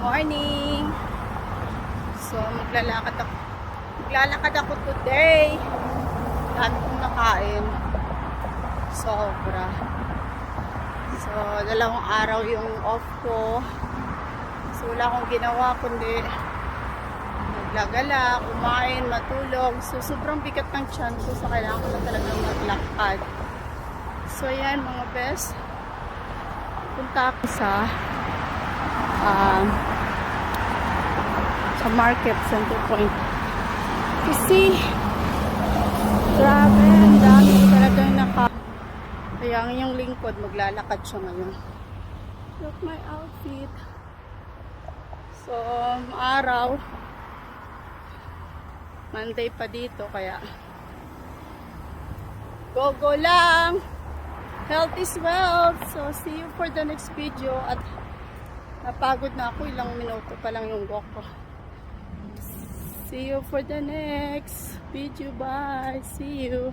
Morning! So, maglalakad ako today. Dami kong nakain. Sobra. So, 2 araw yung off ko. So, wala akong ginawa kundi naglagala, kumain, matulog. So, sobrang bigat ng tiyan ko. So, kailangan ko na talagang maglakad. So, yan mga best. Punta ako sa market center point kasi grabe, ang dami talagang kaya yung lingkod maglalakad siya ngayon. Look my outfit. So araw Monday pa dito kaya go lang, health is wealth. So see you for the next video. At napagod na ako, ilang minuto pa lang yung walk ko. See you for the next video. Bye. See you.